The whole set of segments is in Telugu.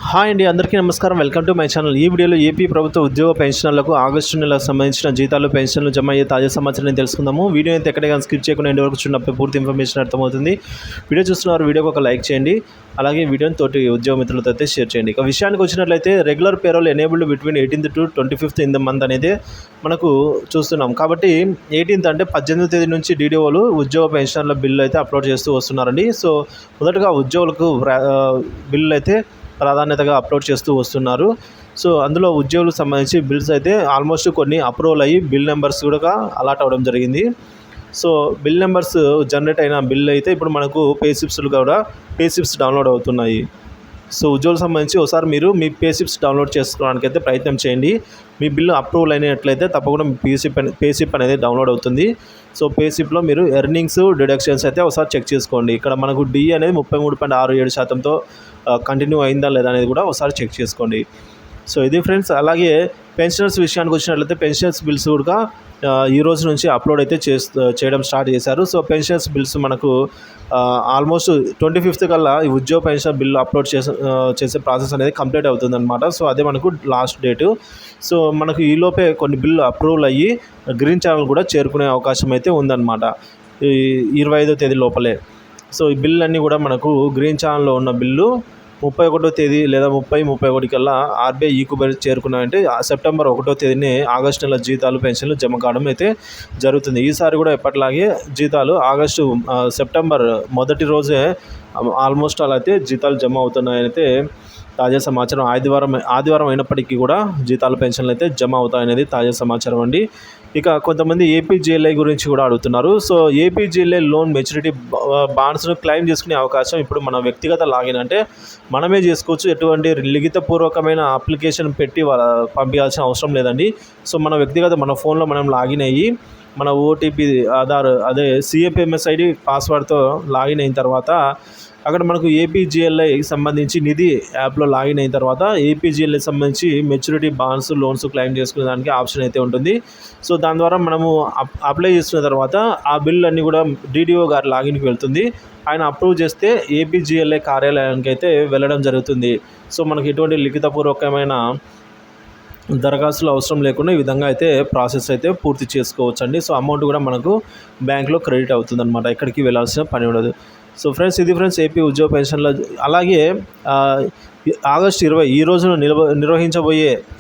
హాయ్ అండి, అందరికీ నమస్కారం. Welcome to my channel. ఈ వీడియోలో ఏపీ ప్రభుత్వ ఉద్యోగ పెన్షనర్లకు ఆగస్టు నెలకు సంబంధించిన జీతాలు, పెన్షన్లు జమ అయ్యే తాజా సమాచారాన్ని తెలుసుకుందాము. వీడియో అయితే ఎక్కడే కానీ స్కిప్ చేయకుండా ఎండ్ వరకు చూడడం పూర్తి ఇన్ఫర్మేషన్ అర్థమవుతుంది. వీడియో చూస్తున్నారు, వీడియోకి ఒక లైక్ చేయండి. అలాగే వీడియోని తోటి ఉద్యోగ మిత్రులతో అయితే షేర్ చేయండి. ఇక విషయానికి వచ్చినట్లయితే regular payroll enabled between 18th to 25th in the month అనేది మనకు చూస్తున్నాం. కాబట్టి 18th అంటే 18వ తేదీ నుంచి డీడీఓలు ఉద్యోగ పెన్షన్ల బిల్లు అయితే అప్లోడ్ చేస్తూ వస్తున్నారండి. సో మొదటగా ఉద్యోగులకు బిల్లు అయితే ప్రాధాన్యతగా అప్లోడ్ చేస్తూ వస్తున్నారు. సో అందులో ఉద్యోగులకు సంబంధించి బిల్స్ అయితే ఆల్మోస్ట్ కొన్ని అప్రూవల్ అయ్యి బిల్ నెంబర్స్ కూడా అలాట్ అవ్వడం జరిగింది. సో బిల్ నెంబర్స్ జనరేట్ అయిన బిల్ అయితే ఇప్పుడు మనకు పే స్లిప్స్ డౌన్లోడ్ అవుతున్నాయి. సో ఉద్యోగులకు సంబంధించి ఒకసారి మీరు మీ పే స్లిప్స్ డౌన్లోడ్ చేసుకోవడానికి అయితే ప్రయత్నం చేయండి. మీ బిల్లు అప్రూవల్ అయినట్లయితే తప్పకుండా మీ పే స్లిప్ అనేది డౌన్లోడ్ అవుతుంది. సో పే స్లిప్లో మీరు ఎర్నింగ్స్, డిడక్షన్స్ అయితే ఒకసారి చెక్ చేసుకోండి. ఇక్కడ మనకు డిఏ అనేది 33.67%తో కంటిన్యూ అయిందా లేదా అనేది కూడా ఒకసారి చెక్ చేసుకోండి. సో ఇది ఫ్రెండ్స్. అలాగే పెన్షనర్స్ విషయానికి వచ్చినట్లయితే పెన్షనర్స్ బిల్స్ కూడా ఈ రోజు నుంచి అప్లోడ్ అయితే చేయడం స్టార్ట్ చేశారు. సో పెన్షనర్స్ బిల్స్ మనకు ఆల్మోస్ట్ 25th కల్లా ఈ ఉద్యోగ పెన్షన్ బిల్లు అప్లోడ్ చేసే ప్రాసెస్ అనేది కంప్లీట్ అవుతుందన్నమాట. సో అదే మనకు లాస్ట్ డేటు. సో మనకు ఈలోపే కొన్ని బిల్లు అప్రూవల్ అయ్యి గ్రీన్ ఛానల్ కూడా చేరుకునే అవకాశం అయితే ఉందన్నమాట ఈ 25వ తేదీ లోపలే. సో ఈ బిల్లు అన్నీ కూడా మనకు గ్రీన్ ఛానల్లో ఉన్న బిల్లు 31వ తేదీ లేదా 31 కల్లా ఆర్బీఐ ఈకుబడి చేరుకున్నాయంటే సెప్టెంబర్ 1వ తేదీనే ఆగస్టు నెల జీతాలు, పెన్షన్లు జమ కావడం అయితే జరుగుతుంది. ఈసారి కూడా ఎప్పటిలాగే జీతాలు సెప్టెంబర్ మొదటి రోజే ఆల్మోస్ట్ అలా అయితే జీతాలు జమ అవుతున్నాయైతే తాజా సమాచారం. ఆదివారం అయినప్పటికీ కూడా జీతాలు, పెన్షన్లు అయితే జమ అవుతాయనేది తాజా సమాచారం అండి. ఇక కొంతమంది ఏపీజీఎల్ఐ గురించి కూడా అడుగుతున్నారు. సో ఏపీజీఎల్ఐ లోన్ మెచ్యూరిటీ బాండ్స్ను క్లెయిమ్ చేసుకునే అవకాశం ఇప్పుడు మన వ్యక్తిగత లాగిన్ అంటే మనమే చేసుకోవచ్చు. ఎటువంటి లిఖితపూర్వకమైన అప్లికేషన్ పెట్టి పంపించాల్సిన అవసరం లేదండి. సో మన ఫోన్లో మనం లాగిన్ అయ్యి మన ఓటీపీ, ఆధార్, అదే సిఏపిఎంఎస్ ఐడి, పాస్వర్డ్తో లాగిన్ అయిన తర్వాత అక్కడ మనకు ఏపీజీఎల్ఐ సంబంధించి నిధి యాప్లో లాగిన్ అయిన తర్వాత ఏపీజీఎల్ఐ సంబంధించి మెచ్యూరిటీ బాండ్స్, లోన్స్ క్లెయిమ్ చేసుకునే దానికి ఆప్షన్ అయితే ఉంటుంది. సో దాని ద్వారా మనము అప్లై చేసుకున్న తర్వాత ఆ బిల్ అన్నీ కూడా డీడీఓ గారి లాగిన్కి వెళ్తుంది. ఆయన అప్రూవ్ చేస్తే ఏపీజీఎల్ఐ కార్యాలయానికి అయితే వెళ్ళడం జరుగుతుంది. సో మనకి ఎటువంటి లిఖితపూర్వకమైన దరఖాస్తులు అవసరం లేకుండా ఈ విధంగా అయితే ప్రాసెస్ అయితే పూర్తి చేసుకోవచ్చు అండి. సో అమౌంట్ కూడా మనకు బ్యాంక్లో క్రెడిట్ అవుతుంది అనమాట. ఎక్కడికి వెళ్ళాల్సిన పని ఉండదు. సో ఫ్రెండ్స్, ఇది ఫ్రెండ్స్ ఏపీ ఉద్యోగ పెన్షన్ల. అలాగే ఆగస్టు 20 ఈ రోజున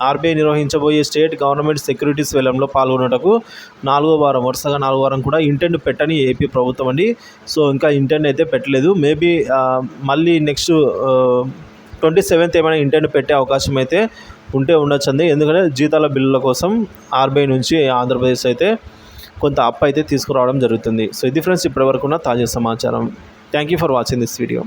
ఆర్బీఐ నిర్వహించబోయే స్టేట్ గవర్నమెంట్ సెక్యూరిటీస్ వేలంలో పాల్గొనటకు వరుసగా 4వ వారం కూడా ఇంటెంట్ పెట్టని ఏపీ ప్రభుత్వం అండి. సో ఇంకా ఇంటెంట్ అయితే పెట్టలేదు. మేబీ మళ్ళీ నెక్స్ట్ 27th ఏమైనా ఇంటెంట్ పెట్టే అవకాశం అయితే ఉండొచ్చండి. ఎందుకంటే జీతాల బిల్లుల కోసం ఆర్బీఐ నుంచి ఆంధ్రప్రదేశ్ అయితే కొంత అప్పు అయితే తీసుకురావడం జరుగుతుంది. సో ఇది ఫ్రెండ్స్ ఇప్పటివరకు ఉన్న తాజా సమాచారం. Thank you for watching this video.